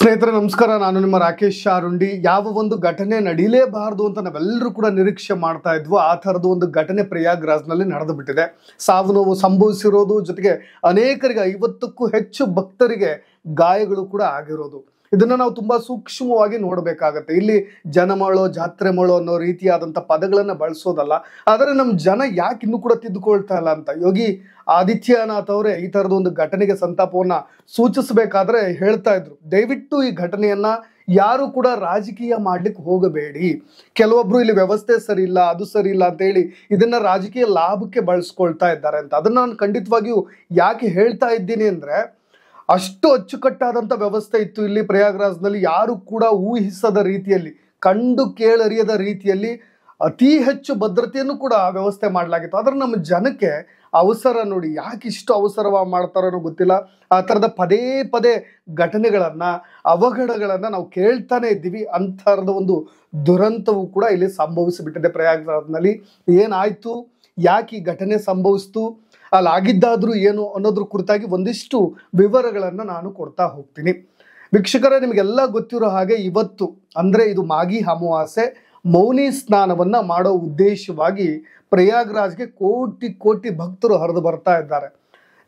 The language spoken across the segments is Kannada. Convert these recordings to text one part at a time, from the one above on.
ಸ್ನೇಹಿತರೆ ನಮಸ್ಕಾರ, ನಾನು ನಿಮ್ಮ ರಾಕೇಶ್ ಶಾರುಂಡಿ. ಯಾವ ಒಂದು ಘಟನೆ ನಡೀಲೇಬಾರದು ಅಂತ ನಾವೆಲ್ಲರೂ ಕೂಡ ನಿರೀಕ್ಷೆ ಮಾಡ್ತಾ ಇದ್ವು, ಆ ಥರದ ಒಂದು ಘಟನೆ ಪ್ರಯಾಗ್ರಾಜ್ನಲ್ಲಿ ನಡೆದು ಬಿಟ್ಟಿದೆ. ಸಾವು ನೋವು ಸಂಭವಿಸಿರೋದು, ಜೊತೆಗೆ ಅನೇಕರಿಗೆ 50ಕ್ಕೂ ಹೆಚ್ಚು ಭಕ್ತರಿಗೆ ಗಾಯಗಳು ಕೂಡ ಆಗಿರೋದು. ಇದನ್ನ ನಾವು ತುಂಬಾ ಸೂಕ್ಷ್ಮವಾಗಿ ನೋಡಬೇಕಾಗತ್ತೆ. ಇಲ್ಲಿ ಜನಮಳೋ ಜಾತ್ರೆ ಮಳೋ ಅನ್ನೋ ರೀತಿಯಾದಂಥ ಪದಗಳನ್ನ ಬಳಸೋದಲ್ಲ, ಆದರೆ ನಮ್ಮ ಜನ ಯಾಕೆ ಇನ್ನೂ ಕೂಡ ತಿದ್ದುಕೊಳ್ತಾ ಇಲ್ಲ ಅಂತ ಯೋಗಿ ಆದಿತ್ಯನಾಥ್ ಅವರೇ ಈ ಥರದ ಒಂದು ಘಟನೆಗೆ ಸಂತಾಪವನ್ನ ಸೂಚಿಸಬೇಕಾದ್ರೆ ಹೇಳ್ತಾ ಇದ್ರು, ದಯವಿಟ್ಟು ಈ ಘಟನೆಯನ್ನ ಯಾರು ಕೂಡ ರಾಜಕೀಯ ಮಾಡ್ಲಿಕ್ಕೆ ಹೋಗಬೇಡಿ. ಕೆಲವೊಬ್ರು ಇಲ್ಲಿ ವ್ಯವಸ್ಥೆ ಸರಿ ಇಲ್ಲ, ಅದು ಸರಿ ಇಲ್ಲ ಅಂತ ಹೇಳಿ ಇದನ್ನ ರಾಜಕೀಯ ಲಾಭಕ್ಕೆ ಬಳಸ್ಕೊಳ್ತಾ ಇದ್ದಾರೆ ಅಂತ. ಅದನ್ನ ನಾನು ಖಂಡಿತವಾಗಿಯೂ ಯಾಕೆ ಹೇಳ್ತಾ ಇದ್ದೀನಿ ಅಂದ್ರೆ, ಅಷ್ಟು ಅಚ್ಚುಕಟ್ಟಾದಂಥ ವ್ಯವಸ್ಥೆ ಇತ್ತು ಇಲ್ಲಿ ಪ್ರಯಾಗ್ರಾಜ್ನಲ್ಲಿ. ಯಾರು ಕೂಡ ಊಹಿಸದ ರೀತಿಯಲ್ಲಿ, ಕಂಡು ಕೇಳರಿಯದ ರೀತಿಯಲ್ಲಿ ಅತಿ ಹೆಚ್ಚು ಭದ್ರತೆಯನ್ನು ಕೂಡ ವ್ಯವಸ್ಥೆ ಮಾಡಲಾಗಿತ್ತು. ಆದರೆ ನಮ್ಮ ಜನಕ್ಕೆ ಅವಸರ ನೋಡಿ, ಯಾಕೆ ಇಷ್ಟು ಅವಸರವ ಮಾಡ್ತಾರೋ ಗೊತ್ತಿಲ್ಲ. ಆ ಥರದ ಪದೇ ಪದೇ ಘಟನೆಗಳನ್ನು, ಅವಘಡಗಳನ್ನು ನಾವು ಕೇಳ್ತಾನೆ ಇದ್ದೀವಿ. ಅಂಥರದ ಒಂದು ದುರಂತವು ಕೂಡ ಇಲ್ಲಿ ಸಂಭವಿಸಿಬಿಟ್ಟಿದೆ ಪ್ರಯಾಗ್ರಾಜ್ನಲ್ಲಿ. ಏನಾಯಿತು, ಯಾಕೆ ಈ ಘಟನೆ ಸಂಭವಿಸ್ತು, ಅಲ್ಲಾಗಿದ್ದಾದ್ರೂ ಏನು ಅನ್ನೋದ್ರ ಕುರಿತಾಗಿ ಒಂದಿಷ್ಟು ವಿವರಗಳನ್ನು ನಾನು ಕೊಡ್ತಾ ಹೋಗ್ತೀನಿ. ವೀಕ್ಷಕರೇ, ನಿಮಗೆಲ್ಲ ಗೊತ್ತಿರೋ ಹಾಗೆ ಇವತ್ತು ಅಂದರೆ ಇದು ಮಾಘಿ ಅಮಾವಾಸ್ಯೆ, ಮೌನಿ ಸ್ನಾನವನ್ನ ಮಾಡೋ ಉದ್ದೇಶವಾಗಿ ಪ್ರಯಾಗ್ರಾಜ್ಗೆ ಕೋಟಿ ಕೋಟಿ ಭಕ್ತರು ಹರಿದು ಬರ್ತಾ ಇದ್ದಾರೆ.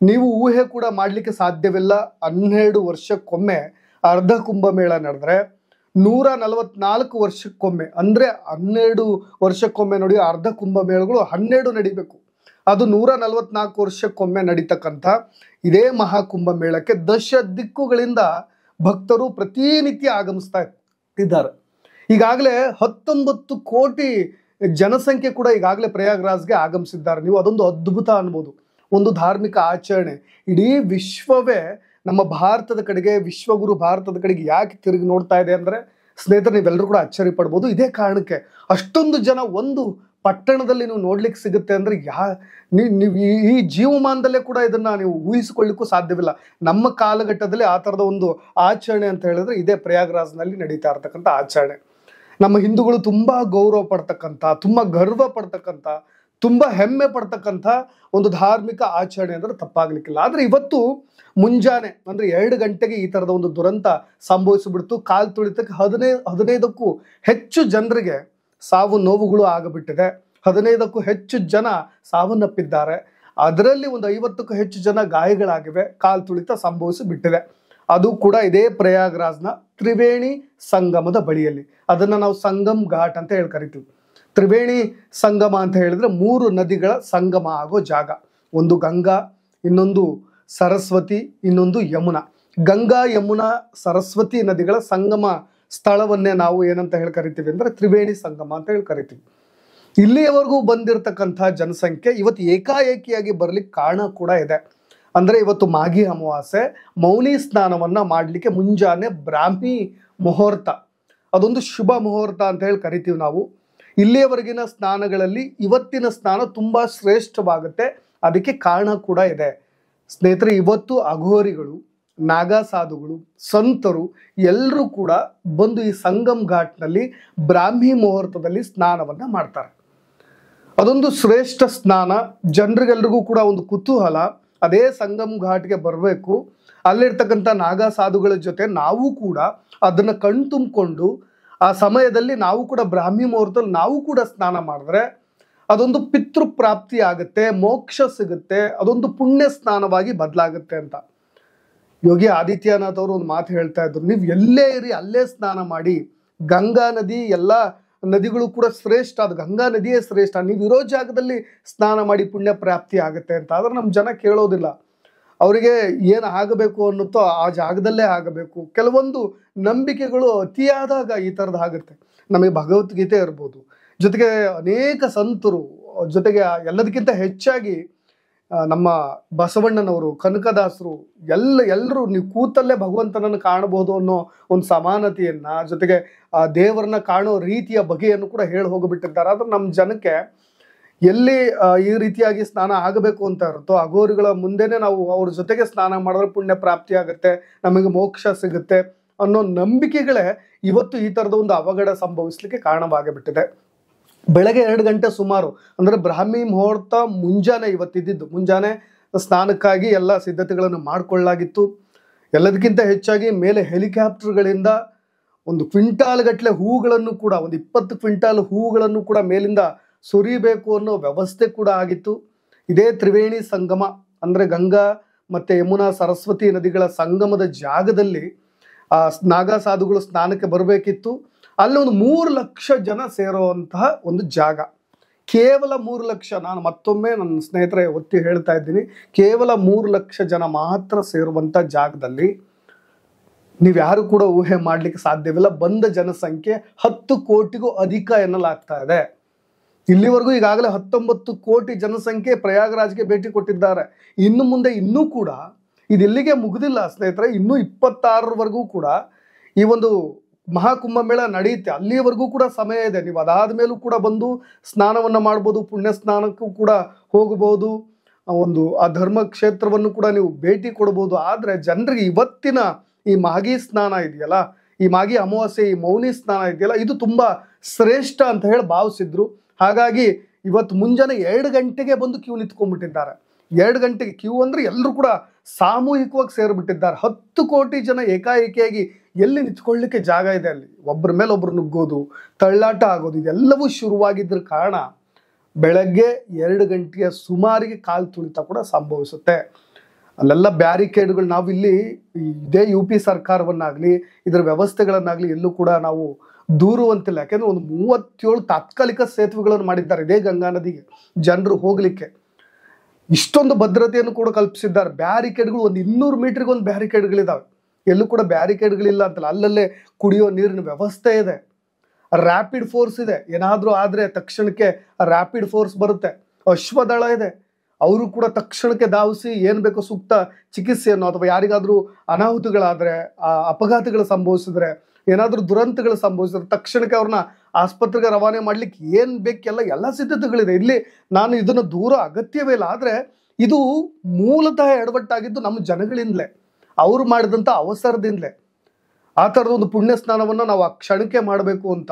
ನೀವು ಊಹೆ ಕೂಡ ಮಾಡಲಿಕ್ಕೆ ಸಾಧ್ಯವಿಲ್ಲ. 12 ವರ್ಷಕ್ಕೊಮ್ಮೆ ಅರ್ಧ ಕುಂಭಮೇಳ ನಡೆದ್ರೆ, 144 ವರ್ಷಕ್ಕೊಮ್ಮೆ ಅಂದರೆ 12 ವರ್ಷಕ್ಕೊಮ್ಮೆ ನೋಡಿ, ಅರ್ಧ ಕುಂಭಮೇಳಗಳು 12 ನಡಿಬೇಕು. ಅದು 144 ವರ್ಷಕ್ಕೊಮ್ಮೆ ನಡೀತಕ್ಕಂಥ ಇದೇ ಮಹಾಕುಂಭಮೇಳಕ್ಕೆ ದಶ ದಿಕ್ಕುಗಳಿಂದ ಭಕ್ತರು ಪ್ರತಿನಿತ್ಯ ಆಗಮಿಸ್ತಾ ಇದ್ದಾರೆ. ಈಗಾಗಲೇ 19 ಕೋಟಿ ಜನಸಂಖ್ಯೆ ಕೂಡ ಈಗಾಗಲೇ ಪ್ರಯಾಗ್ರಾಜ್ಗೆ ಆಗಮಿಸಿದ್ದಾರೆ. ನೀವು ಅದೊಂದು ಅದ್ಭುತ ಅನ್ಬೋದು, ಒಂದು ಧಾರ್ಮಿಕ ಆಚರಣೆ. ಇಡೀ ವಿಶ್ವವೇ ನಮ್ಮ ಭಾರತದ ಕಡೆಗೆ, ವಿಶ್ವಗುರು ಭಾರತದ ಕಡೆಗೆ ಯಾಕೆ ತಿರುಗಿ ನೋಡ್ತಾ ಇದೆ ಅಂದರೆ, ಸ್ನೇಹಿತರೆ ನೀವೆಲ್ಲರೂ ಕೂಡ ಅಚ್ಚರಿ ಪಡ್ಬೋದು. ಇದೇ ಕಾರಣಕ್ಕೆ ಅಷ್ಟೊಂದು ಜನ ಒಂದು ಪಟ್ಟಣದಲ್ಲಿ ನೀವು ನೋಡ್ಲಿಕ್ಕೆ ಸಿಗುತ್ತೆ ಅಂದರೆ ನೀವು ಈ ಜೀವಮಾನದಲ್ಲೇ ಕೂಡ ಇದನ್ನ ನೀವು ಊಹಿಸಿಕೊಳ್ಳಿಕ್ಕೂ ಸಾಧ್ಯವಿಲ್ಲ. ನಮ್ಮ ಕಾಲಘಟ್ಟದಲ್ಲಿ ಆ ಥರದ ಒಂದು ಆಚರಣೆ ಅಂತ ಹೇಳಿದ್ರೆ ಇದೇ ಪ್ರಯಾಗ್ರಾಜ್ನಲ್ಲಿ ನಡೀತಾ ಇರ್ತಕ್ಕಂಥ ಆಚರಣೆ. ನಮ್ಮ ಹಿಂದೂಗಳು ತುಂಬಾ ಗೌರವ ಪಡ್ತಕ್ಕಂಥ, ತುಂಬಾ ಗರ್ವ ಪಡ್ತಕ್ಕಂಥ, ತುಂಬಾ ಹೆಮ್ಮೆ ಪಡ್ತಕ್ಕಂಥ ಒಂದು ಧಾರ್ಮಿಕ ಆಚರಣೆ ಅಂದ್ರೆ ತಪ್ಪಾಗ್ಲಿಕ್ಕಿಲ್ಲ. ಆದ್ರೆ ಇವತ್ತು ಮುಂಜಾನೆ ಅಂದ್ರೆ 2 ಗಂಟೆಗೆ ಈ ಥರದ ಒಂದು ದುರಂತ ಸಂಭವಿಸಿಬಿಡ್ತು. ಕಾಲ್ ತುಳಿತಕ್ಕೆ 15ಕ್ಕೂ ಹೆಚ್ಚು ಜನರಿಗೆ ಸಾವು ನೋವುಗಳು ಆಗಿಬಿಟ್ಟಿದೆ. 15ಕ್ಕೂ ಹೆಚ್ಚು ಜನ ಸಾವನ್ನಪ್ಪಿದ್ದಾರೆ. ಅದರಲ್ಲಿ ಒಂದು 50ಕ್ಕೂ ಹೆಚ್ಚು ಜನ ಗಾಯಗಳಾಗಿವೆ. ಕಾಲ್ ತುಳಿತ ಸಂಭವಿಸಿ ಬಿಟ್ಟಿದೆ. ಅದು ಕೂಡ ಇದೇ ಪ್ರಯಾಗ್ರಾಜ್ನ ತ್ರಿವೇಣಿ ಸಂಗಮದ ಬಳಿಯಲ್ಲಿ. ಅದನ್ನ ನಾವು ಸಂಗಮ್ ಘಾಟ್ ಅಂತ ಹೇಳಿ ಕರಿತೀವಿ. ತ್ರಿವೇಣಿ ಸಂಗಮ ಅಂತ ಹೇಳಿದ್ರೆ 3 ನದಿಗಳ ಸಂಗಮ ಆಗೋ ಜಾಗ. ಒಂದು ಗಂಗಾ, ಇನ್ನೊಂದು ಸರಸ್ವತಿ, ಇನ್ನೊಂದು ಯಮುನಾ. ಗಂಗಾ, ಯಮುನಾ, ಸರಸ್ವತಿ ನದಿಗಳ ಸಂಗಮ ಸ್ಥಳವನ್ನೇ ನಾವು ಏನಂತ ಹೇಳಿ ಕರಿತೀವಿ ಅಂದ್ರೆ ತ್ರಿವೇಣಿ ಸಂಗಮ ಅಂತ ಹೇಳಿ ಕರಿತೀವಿ. ಇಲ್ಲಿಯವರೆಗೂ ಬಂದಿರತಕ್ಕಂಥ ಜನಸಂಖ್ಯೆ ಇವತ್ತು ಏಕಾಏಕಿಯಾಗಿ ಬರ್ಲಿಕ್ಕೆ ಕಾರಣ ಕೂಡ ಇದೆ. ಅಂದ್ರೆ ಇವತ್ತು ಮಾಘಿ ಅಮಾವಾಸ್ಯೆ, ಮೌನಿ ಸ್ನಾನವನ್ನ ಮಾಡಲಿಕ್ಕೆ ಮುಂಜಾನೆ ಬ್ರಾಹ್ಮಿ ಮುಹೂರ್ತ, ಅದೊಂದು ಶುಭ ಮುಹೂರ್ತ ಅಂತ ಹೇಳಿ ಕರಿತೀವಿ ನಾವು. ಇಲ್ಲಿಯವರೆಗಿನ ಸ್ನಾನಗಳಲ್ಲಿ ಇವತ್ತಿನ ಸ್ನಾನ ತುಂಬಾ ಶ್ರೇಷ್ಠವಾಗುತ್ತೆ. ಅದಕ್ಕೆ ಕಾರಣ ಕೂಡ ಇದೆ ಸ್ನೇಹಿತರೆ. ಇವತ್ತು ಅಘೋರಿಗಳು, ನಾಗಾ ಸಾಧುಗಳು, ಸಂತರು ಎಲ್ಲರೂ ಕೂಡ ಬಂದು ಈ ಸಂಗಮ್ ಘಾಟ್ನಲ್ಲಿ ಬ್ರಾಹ್ಮಿ ಮುಹೂರ್ತದಲ್ಲಿ ಸ್ನಾನವನ್ನ ಮಾಡ್ತಾರೆ. ಅದೊಂದು ಶ್ರೇಷ್ಠ ಸ್ನಾನ. ಜನರಿಗೆಲ್ರಿಗೂ ಕೂಡ ಒಂದು ಕುತೂಹಲ, ಅದೇ ಸಂಗಮ್ ಘಾಟ್ಗೆ ಬರಬೇಕು, ಅಲ್ಲಿರ್ತಕ್ಕಂಥ ನಾಗಾ ಸಾಧುಗಳ ಜೊತೆ ನಾವು ಕೂಡ ಅದನ್ನ ಕಣ್ತುಂಬಿಕೊಂಡು ಆ ಸಮಯದಲ್ಲಿ ನಾವು ಕೂಡ ಬ್ರಾಹ್ಮಿ ಮುಹೂರ್ತದಲ್ಲಿ ನಾವು ಕೂಡ ಸ್ನಾನ ಮಾಡಿದ್ರೆ ಅದೊಂದು ಪಿತೃ ಪ್ರಾಪ್ತಿ ಆಗುತ್ತೆ, ಮೋಕ್ಷ ಸಿಗುತ್ತೆ, ಅದೊಂದು ಪುಣ್ಯ ಸ್ನಾನವಾಗಿ ಬದಲಾಗುತ್ತೆ ಅಂತ ಯೋಗಿ ಆದಿತ್ಯನಾಥ್ ಅವರು ಒಂದು ಮಾತು ಹೇಳ್ತಾ ಇದ್ರು, ನೀವು ಎಲ್ಲೇ ಇರಿ ಅಲ್ಲೇ ಸ್ನಾನ ಮಾಡಿ. ಗಂಗಾ ನದಿ, ಎಲ್ಲ ನದಿಗಳು ಕೂಡ ಶ್ರೇಷ್ಠ, ಅದು ಗಂಗಾ ನದಿಯೇ ಶ್ರೇಷ್ಠ, ನೀವು ಇರೋ ಜಾಗದಲ್ಲಿ ಸ್ನಾನ ಮಾಡಿ ಪುಣ್ಯ ಪ್ರಾಪ್ತಿ ಆಗುತ್ತೆ ಅಂತ. ಆದ್ರೆ ನಮ್ಮ ಜನ ಕೇಳೋದಿಲ್ಲ. ಅವರಿಗೆ ಏನು ಆಗಬೇಕು ಅನ್ನುತ್ತೋ ಆ ಜಾಗದಲ್ಲೇ ಆಗಬೇಕು. ಕೆಲವೊಂದು ನಂಬಿಕೆಗಳು ಅತಿಯಾದಾಗ ಈ ಥರದ್ದು ಆಗುತ್ತೆ. ನಮಗೆ ಭಗವದ್ಗೀತೆ ಇರ್ಬೋದು, ಜೊತೆಗೆ ಅನೇಕ ಸಂತರು, ಜೊತೆಗೆ ಎಲ್ಲದಕ್ಕಿಂತ ಹೆಚ್ಚಾಗಿ ನಮ್ಮ ಬಸವಣ್ಣನವರು, ಕನಕದಾಸರು, ಎಲ್ಲರೂ ನೀವು ಕೂತಲ್ಲೇ ಭಗವಂತನನ್ನು ಕಾಣಬಹುದು ಅನ್ನೋ ಒಂದು ಸಮಾನತೆಯನ್ನ, ಜೊತೆಗೆ ಆ ದೇವರನ್ನ ಕಾಣೋ ರೀತಿಯ ಬಗೆಯನ್ನು ಕೂಡ ಹೇಳಿ ಹೋಗಿಬಿಟ್ಟಿದ್ದಾರೆ. ಆದ್ರೆ ನಮ್ಮ ಜನಕ್ಕೆ ಎಲ್ಲಿ ಈ ರೀತಿಯಾಗಿ ಸ್ನಾನ ಆಗಬೇಕು ಅಂತ ಇರುತ್ತೋ, ಅಘೋರಿಗಳ ಮುಂದೆನೆ ನಾವು ಅವ್ರ ಜೊತೆಗೆ ಸ್ನಾನ ಮಾಡಿದ್ರೆ ಪುಣ್ಯ ಪ್ರಾಪ್ತಿ ಆಗುತ್ತೆ, ನಮಗೆ ಮೋಕ್ಷ ಸಿಗುತ್ತೆ ಅನ್ನೋ ನಂಬಿಕೆಗಳೇ ಇವತ್ತು ಈ ಥರದ ಒಂದು ಅವಘಡ ಸಂಭವಿಸ್ಲಿಕ್ಕೆ ಕಾರಣವಾಗಿಬಿಟ್ಟಿದೆ. ಬೆಳಗ್ಗೆ 2 ಗಂಟೆ ಸುಮಾರು ಅಂದ್ರೆ ಬ್ರಾಹ್ಮಿ ಮುಹೂರ್ತ ಮುಂಜಾನೆ ಇವತ್ತಿದ್ದು, ಮುಂಜಾನೆ ಸ್ನಾನಕ್ಕಾಗಿ ಎಲ್ಲ ಸಿದ್ಧತೆಗಳನ್ನು ಮಾಡಿಕೊಳ್ಳಲಾಗಿತ್ತು. ಎಲ್ಲದಕ್ಕಿಂತ ಹೆಚ್ಚಾಗಿ ಮೇಲೆ ಹೆಲಿಕಾಪ್ಟರ್ಗಳಿಂದ ಒಂದು ಕ್ವಿಂಟಾಲ್ ಗಟ್ಟಲೆ ಹೂಗಳನ್ನು ಕೂಡ, ಒಂದು 20 ಕ್ವಿಂಟಾಲ್ ಹೂಗಳನ್ನು ಕೂಡ ಮೇಲಿಂದ ಸುರಿಬೇಕು ಅನ್ನೋ ವ್ಯವಸ್ಥೆ ಕೂಡ ಆಗಿತ್ತು. ಇದೇ ತ್ರಿವೇಣಿ ಸಂಗಮ ಅಂದರೆ ಗಂಗಾ ಮತ್ತು ಯಮುನಾ ಸರಸ್ವತಿ ನದಿಗಳ ಸಂಗಮದ ಜಾಗದಲ್ಲಿ ನಾಗಾ ಸಾಧುಗಳು ಸ್ನಾನಕ್ಕೆ ಬರಬೇಕಿತ್ತು. ಅಲ್ಲಿ ಒಂದು 3 ಲಕ್ಷ ಜನ ಸೇರುವಂತಹ ಒಂದು ಜಾಗ, ಕೇವಲ 3 ಲಕ್ಷ. ನಾನು ಮತ್ತೊಮ್ಮೆ ನನ್ನ ಸ್ನೇಹಿತರೆ ಒತ್ತಿ ಹೇಳ್ತಾ ಇದ್ದೀನಿ, ಕೇವಲ 3 ಲಕ್ಷ ಜನ ಮಾತ್ರ ಸೇರುವಂಥ ಜಾಗದಲ್ಲಿ ನೀವ್ಯಾರು ಕೂಡ ಊಹೆ ಮಾಡಲಿಕ್ಕೆ ಸಾಧ್ಯವಿಲ್ಲ. ಬಂದ ಜನಸಂಖ್ಯೆ 10 ಕೋಟಿಗೂ ಅಧಿಕ ಎನ್ನಲಾಗ್ತಾ ಇದೆ. ಇಲ್ಲಿವರೆಗೂ ಈಗಾಗಲೇ 19 ಕೋಟಿ ಜನಸಂಖ್ಯೆ ಪ್ರಯಾಗರಾಜ್ಗೆ ಭೇಟಿ ಕೊಟ್ಟಿದ್ದಾರೆ. ಇನ್ನು ಮುಂದೆ ಇನ್ನೂ ಕೂಡ ಇದೆಲ್ಲಿಗೆ ಮುಗಿದಿಲ್ಲ ಸ್ನೇಹಿತರೆ, ಇನ್ನೂ 26ರವರೆಗೂ ಕೂಡ ಈ ಒಂದು ಮಹಾಕುಂಭಮೇಳ ನಡೆಯುತ್ತೆ. ಅಲ್ಲಿಯವರೆಗೂ ಕೂಡ ಸಮಯ ಇದೆ. ನೀವು ಅದಾದ ಮೇಲೂ ಕೂಡ ಬಂದು ಸ್ನಾನವನ್ನು ಮಾಡ್ಬೋದು, ಪುಣ್ಯ ಸ್ನಾನಕ್ಕೂ ಕೂಡ ಹೋಗಬಹುದು, ಒಂದು ಆ ಧರ್ಮ ಕ್ಷೇತ್ರವನ್ನು ಕೂಡ ನೀವು ಭೇಟಿ ಕೊಡ್ಬೋದು. ಆದರೆ ಜನರಿಗೆ ಇವತ್ತಿನ ಈ ಮಾಗಿ ಸ್ನಾನ ಇದೆಯಲ್ಲ, ಈ ಮಾಗಿ ಅಮಾವಾಸ್ಯೆ, ಈ ಮೌನಿ ಸ್ನಾನ ಇದೆಯಲ್ಲ, ಇದು ತುಂಬಾ ಶ್ರೇಷ್ಠ ಅಂತ ಹೇಳಿ ಭಾವಿಸಿದ್ರು. ಹಾಗಾಗಿ ಇವತ್ತು ಮುಂಜಾನೆ 2 ಗಂಟೆಗೆ ಬಂದು ಕ್ಯೂ ನಿಂತ್ಕೊಂಡ್ಬಿಟ್ಟಿದ್ದಾರೆ. 2 ಗಂಟೆಗೆ ಕ್ಯೂ ಅಂದ್ರೆ ಎಲ್ಲರೂ ಕೂಡ ಸಾಮೂಹಿಕವಾಗಿ ಸೇರಿಬಿಟ್ಟಿದ್ದಾರೆ. 10 ಕೋಟಿ ಜನ ಏಕಾಏಕಿಯಾಗಿ ಎಲ್ಲಿ ನಿಂತ್ಕೊಳ್ಳಿಕ್ಕೆ ಜಾಗ ಇದೆ, ಅಲ್ಲಿ ಒಬ್ಬರ ಮೇಲೆ ಒಬ್ರು ನುಗ್ಗೋದು, ತಳ್ಳಾಟ ಆಗೋದು, ಇದೆಲ್ಲವೂ ಶುರುವಾಗಿದ್ರ ಕಾರಣ ಬೆಳಗ್ಗೆ 2 ಗಂಟೆಯ ಸುಮಾರಿಗೆ ಕಾಲು ತುಳಿತ ಕೂಡ ಸಂಭವಿಸುತ್ತೆ. ಅಲ್ಲೆಲ್ಲ ಬ್ಯಾರಿಕೇಡ್ಗಳು, ನಾವಿಲ್ಲಿ ಇದೇ UP ಸರ್ಕಾರವನ್ನಾಗಲಿ ಇದರ ವ್ಯವಸ್ಥೆಗಳನ್ನಾಗಲಿ ಎಲ್ಲೂ ಕೂಡ ನಾವು ದೂರುವಂತಿಲ್ಲ. ಯಾಕೆಂದ್ರೆ ಒಂದು 37 ತಾತ್ಕಾಲಿಕ ಸೇತುವೆಗಳನ್ನು ಮಾಡಿದ್ದಾರೆ ಇದೇ ಗಂಗಾ ನದಿಗೆ ಜನರು ಹೋಗ್ಲಿಕ್ಕೆ. ಇಷ್ಟೊಂದು ಭದ್ರತೆಯನ್ನು ಕೂಡ ಕಲ್ಪಿಸಿದ್ದಾರೆ. ಬ್ಯಾರಿಕೇಡ್ಗಳು ಒಂದು 200 ಮೀಟರ್ಗೆ ಒಂದು ಬ್ಯಾರಿಕೇಡ್ಗಳಿದಾವೆ. ಎಲ್ಲೂ ಕೂಡ ಬ್ಯಾರಿಕೇಡ್ಗಳಿಲ್ಲ ಅಂತಲ್ಲ, ಅಲ್ಲಲ್ಲೇ ಕುಡಿಯೋ ನೀರಿನ ವ್ಯವಸ್ಥೆ ಇದೆ, ರ್ಯಾಪಿಡ್ ಫೋರ್ಸ್ ಇದೆ. ಏನಾದರೂ ಆದರೆ ತಕ್ಷಣಕ್ಕೆ ರ್ಯಾಪಿಡ್ ಫೋರ್ಸ್ ಬರುತ್ತೆ, ಅಶ್ವದಳ ಇದೆ, ಅವರು ಕೂಡ ತಕ್ಷಣಕ್ಕೆ ಧಾವಿಸಿ ಏನು ಬೇಕೋ ಸೂಕ್ತ ಚಿಕಿತ್ಸೆಯನ್ನು, ಅಥವಾ ಯಾರಿಗಾದರೂ ಅನಾಹುತಗಳಾದರೆ, ಅಪಘಾತಗಳು ಸಂಭವಿಸಿದ್ರೆ, ಏನಾದರೂ ದುರಂತಗಳು ಸಂಭವಿಸಿದ್ರೆ ತಕ್ಷಣಕ್ಕೆ ಅವ್ರನ್ನ ಆಸ್ಪತ್ರೆಗೆ ರವಾನೆ ಮಾಡ್ಲಿಕ್ಕೆ ಏನು ಬೇಕೆಲ್ಲ ಎಲ್ಲ ಸಿದ್ಧತೆಗಳಿದೆ. ಇಲ್ಲಿ ನಾನು ಇದನ್ನು ದೂರ ಅಗತ್ಯವೇ ಇಲ್ಲ. ಆದರೆ ಇದು ಮೂಲತಃ ಎಡವಟ್ಟಾಗಿದ್ದು ನಮ್ಮ ಜನಗಳಿಂದಲೇ, ಅವರು ಮಾಡಿದಂಥ ಅವಸರದಿಂದಲೇ. ಆ ಥರದ ಒಂದು ಪುಣ್ಯ ಸ್ನಾನವನ್ನು ನಾವು ಆ ಕ್ಷಣಕ್ಕೆ ಮಾಡಬೇಕು ಅಂತ.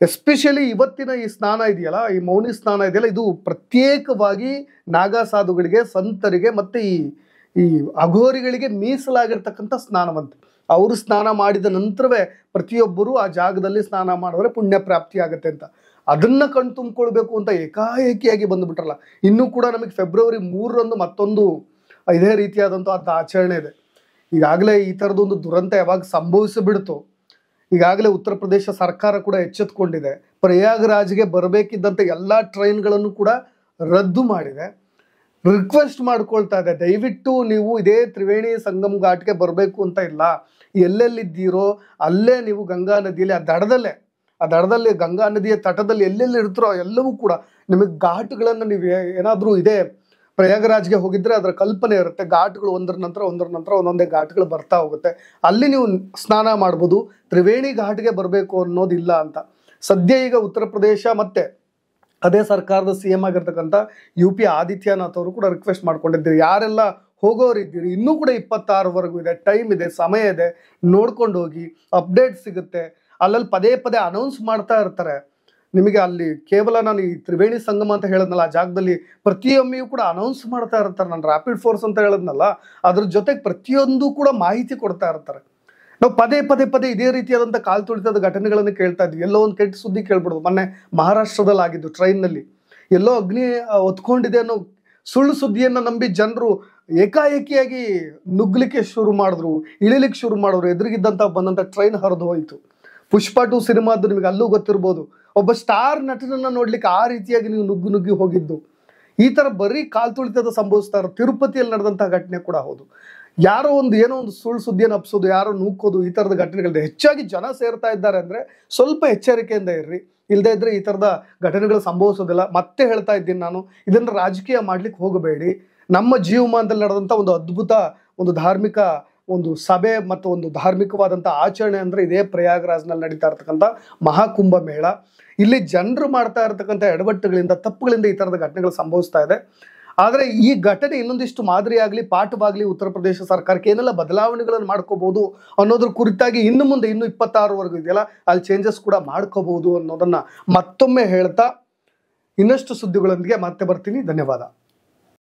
ಎಸ್ಪೆಷಲಿ ಇವತ್ತಿನ ಈ ಸ್ನಾನ ಇದೆಯಲ್ಲ, ಈ ಮೌನಿ ಸ್ನಾನ ಇದೆಯಲ್ಲ, ಇದು ಪ್ರತ್ಯೇಕವಾಗಿ ನಾಗಾ ಸಾಧುಗಳಿಗೆ, ಸಂತರಿಗೆ ಮತ್ತು ಈ ಅಘೋರಿಗಳಿಗೆ ಮೀಸಲಾಗಿರ್ತಕ್ಕಂಥ ಸ್ನಾನವಂತೆ. ಅವರು ಸ್ನಾನ ಮಾಡಿದ ನಂತರವೇ ಪ್ರತಿಯೊಬ್ಬರು ಆ ಜಾಗದಲ್ಲಿ ಸ್ನಾನ ಮಾಡಿದ್ರೆ ಪುಣ್ಯ ಪ್ರಾಪ್ತಿ ಆಗುತ್ತೆ ಅಂತ. ಅದನ್ನ ಕಣ್ ತುಂಬಿಕೊಳ್ಬೇಕು ಅಂತ ಏಕಾಏಕಿಯಾಗಿ ಬಂದುಬಿಟ್ರಲ್ಲ. ಇನ್ನೂ ಕೂಡ ನಮಗೆ ಫೆಬ್ರವರಿ 3ರಂದು ಮತ್ತೊಂದು ಇದೇ ರೀತಿಯಾದಂಥ ಅಂತ ಆಚರಣೆ ಇದೆ. ಈಗಾಗಲೇ ಈ ಥರದೊಂದು ದುರಂತ ಯಾವಾಗ ಸಂಭವಿಸಿಬಿಡ್ತು, ಈಗಾಗಲೇ ಉತ್ತರ ಪ್ರದೇಶ ಸರ್ಕಾರ ಕೂಡ ಎಚ್ಚೆತ್ತುಕೊಂಡಿದೆ. ಪ್ರಯಾಗರಾಜ್ಗೆ ಬರಬೇಕಿದ್ದಂಥ ಎಲ್ಲ ಟ್ರೈನ್ಗಳನ್ನು ಕೂಡ ರದ್ದು ಮಾಡಿದೆ. ರಿಕ್ವೆಸ್ಟ್ ಮಾಡ್ಕೊಳ್ತಾ ಇದೆ, ದಯವಿಟ್ಟು ನೀವು ಇದೇ ತ್ರಿವೇಣಿ ಸಂಗಮ್ ಘಾಟ್ಗೆ ಬರಬೇಕು ಅಂತ ಇಲ್ಲ, ಎಲ್ಲೆಲ್ಲಿದ್ದೀರೋ ಅಲ್ಲೇ ನೀವು ಗಂಗಾ ನದಿಯಲ್ಲಿ ಆ ದಡದಲ್ಲಿ ಗಂಗಾ ನದಿಯ ತಟದಲ್ಲಿ ಎಲ್ಲೆಲ್ಲಿ ಇರ್ತೀರೋ ಎಲ್ಲವೂ ಕೂಡ ನಿಮಗೆ ಘಾಟ್ಗಳನ್ನು, ನೀವು ಏನಾದರೂ ಇದೇ ಪ್ರಯಾಗರಾಜ್ಗೆ ಹೋಗಿದ್ರೆ ಅದರ ಕಲ್ಪನೆ ಇರುತ್ತೆ, ಘಾಟ್ಗಳು ಒಂದರ ನಂತರ ಒಂದೊಂದೇ ಘಾಟ್ಗಳು ಬರ್ತಾ ಹೋಗುತ್ತೆ, ಅಲ್ಲಿ ನೀವು ಸ್ನಾನ ಮಾಡ್ಬೋದು. ತ್ರಿವೇಣಿ ಘಾಟ್ಗೆ ಬರಬೇಕು ಅನ್ನೋದಿಲ್ಲ ಅಂತ ಸದ್ಯ ಈಗ ಉತ್ತರ ಪ್ರದೇಶ ಮತ್ತೆ ಅದೇ ಸರ್ಕಾರದ CM ಆಗಿರ್ತಕ್ಕಂಥ UP ಆದಿತ್ಯನಾಥ್ ಅವರು ಕೂಡ ರಿಕ್ವೆಸ್ಟ್ ಮಾಡ್ಕೊಂಡಿದ್ದೀರಿ. ಯಾರೆಲ್ಲ ಹೋಗೋರಿದ್ದೀರಿ, ಇನ್ನೂ ಕೂಡ 26ವರೆಗೂ ಇದೆ, ಟೈಮ್ ಇದೆ, ಸಮಯ ಇದೆ, ನೋಡ್ಕೊಂಡು ಹೋಗಿ. ಅಪ್ಡೇಟ್ ಸಿಗುತ್ತೆ, ಅಲ್ಲಲ್ಲಿ ಪದೇ ಪದೇ ಅನೌನ್ಸ್ ಮಾಡ್ತಾ ಇರ್ತಾರೆ ನಿಮಗೆ. ಅಲ್ಲಿ ಕೇವಲ ನಾನು ಈ ತ್ರಿವೇಣಿ ಸಂಗಮ ಅಂತ ಹೇಳಿದ್ನಲ್ಲ, ಆ ಜಾಗದಲ್ಲಿ ಪ್ರತಿಯೊಮ್ಮೆಯೂ ಕೂಡ ಅನೌನ್ಸ್ ಮಾಡ್ತಾ ಇರ್ತಾರೆ. ನಾನು ರ್ಯಾಪಿಡ್ ಫೋರ್ಸ್ ಅಂತ ಹೇಳಿದ್ನಲ್ಲ, ಅದ್ರ ಜೊತೆಗೆ ಪ್ರತಿಯೊಂದು ಕೂಡ ಮಾಹಿತಿ ಕೊಡ್ತಾ ಇರ್ತಾರೆ. ನಾವು ಪದೇ ಇದೇ ರೀತಿಯಾದಂಥ ಕಾಲು ತುಳಿತದ ಘಟನೆಗಳನ್ನು ಕೇಳ್ತಾ ಇದ್ವಿ. ಎಲ್ಲೋ ಒಂದು ಕೆಟ್ಟ ಸುದ್ದಿ ಕೇಳ್ಬಿಡೋದು. ಮೊನ್ನೆ ಮಹಾರಾಷ್ಟ್ರದಲ್ಲಿ ಆಗಿದ್ದು, ಟ್ರೈನ್ನಲ್ಲಿ ಎಲ್ಲೋ ಅಗ್ನಿ ಹೊತ್ಕೊಂಡಿದೆ ಅನ್ನೋ ಸುಳ್ಳು ಸುದ್ದಿಯನ್ನು ನಂಬಿ ಜನರು ಏಕಾಏಕಿಯಾಗಿ ನುಗ್ಲಿಕ್ಕೆ ಶುರು ಮಾಡಿದ್ರು, ಇಳಿಲಿಕ್ಕೆ ಶುರು ಮಾಡಿದ್ರು. ಎದುರಿಗಿದ್ದಂಥ ಬಂದಂಥ ಟ್ರೈನ್ ಹರಿದು ಹೋಯಿತು. ಪುಷ್ಪ 2 ಸಿನಿಮಾದ್ದು ನಿಮಗೆ ಅಲ್ಲೂ ಗೊತ್ತಿರ್ಬೋದು. ಒಬ್ಬ ಸ್ಟಾರ್ ನಟನನ್ನು ನೋಡ್ಲಿಕ್ಕೆ ಆ ರೀತಿಯಾಗಿ ನೀವು ನುಗ್ಗಿ ಹೋಗಿದ್ದು. ಈ ಥರ ಬರೀ ಕಾಲು ತುಳಿತದ ಸಂಭವಿಸ್ತಾ ಇರೋ ತಿರುಪತಿಯಲ್ಲಿ ನಡೆದಂಥ ಘಟನೆ ಕೂಡ ಹೌದು. ಯಾರೋ ಏನೋ ಒಂದು ಸುಳ್ಳು ಸುದ್ದಿಯನ್ನು ಹಬ್ಸೋದು, ಯಾರೋ ನೂಕೋದು, ಈ ಥರದ ಘಟನೆಗಳಿದೆ. ಹೆಚ್ಚಾಗಿ ಜನ ಸೇರ್ತಾ ಇದ್ದಾರೆ ಅಂದರೆ ಸ್ವಲ್ಪ ಎಚ್ಚರಿಕೆಯಿಂದ ಇರ್ರಿ, ಇಲ್ಲದೇ ಇದ್ರೆ ಈ ಥರದ ಘಟನೆಗಳು ಸಂಭವಿಸೋದಿಲ್ಲ. ಮತ್ತೆ ಹೇಳ್ತಾ ಇದ್ದೀನಿ ನಾನು, ಇದನ್ನು ರಾಜಕೀಯ ಮಾಡ್ಲಿಕ್ಕೆ ಹೋಗಬೇಡಿ. ನಮ್ಮ ಜೀವಮಾನದಲ್ಲಿ ನಡೆದಂಥ ಒಂದು ಅದ್ಭುತ ಒಂದು ಧಾರ್ಮಿಕ ಒಂದು ಸಭೆ ಮತ್ತು ಒಂದು ಧಾರ್ಮಿಕವಾದಂಥ ಆಚರಣೆ ಅಂದರೆ ಇದೇ ಪ್ರಯಾಗರಾಜ್ನಲ್ಲಿ ನಡೀತಾ ಇರ್ತಕ್ಕಂಥ ಮಹಾಕುಂಭ ಮೇಳ. ಇಲ್ಲಿ ಜನರು ಮಾಡ್ತಾ ಇರ್ತಕ್ಕಂಥ ಎಡವಟ್ಟುಗಳಿಂದ, ತಪ್ಪುಗಳಿಂದ ಈ ಥರದ ಘಟನೆಗಳು ಸಂಭವಿಸ್ತಾ ಇದೆ. ಆದರೆ ಈ ಘಟನೆ ಇನ್ನೊಂದಿಷ್ಟು ಮಾದರಿಯಾಗಲಿ, ಪಾಠವಾಗಲಿ ಉತ್ತರ ಪ್ರದೇಶ ಸರ್ಕಾರಕ್ಕೆ ಏನೆಲ್ಲ ಬದಲಾವಣೆಗಳನ್ನು ಮಾಡ್ಕೋಬಹುದು ಅನ್ನೋದ್ರ ಕುರಿತಾಗಿ ಇನ್ನು ಮುಂದೆ, ಇನ್ನು 26ವರೆಗೂ ಇದೆಯಲ್ಲ, ಅಲ್ಲಿ ಚೇಂಜಸ್ ಕೂಡ ಮಾಡ್ಕೋಬಹುದು ಅನ್ನೋದನ್ನ ಮತ್ತೊಮ್ಮೆ ಹೇಳ್ತಾ ಇನ್ನಷ್ಟು ಸುದ್ದಿಗಳೊಂದಿಗೆ ಮತ್ತೆ ಬರ್ತೀನಿ. ಧನ್ಯವಾದ.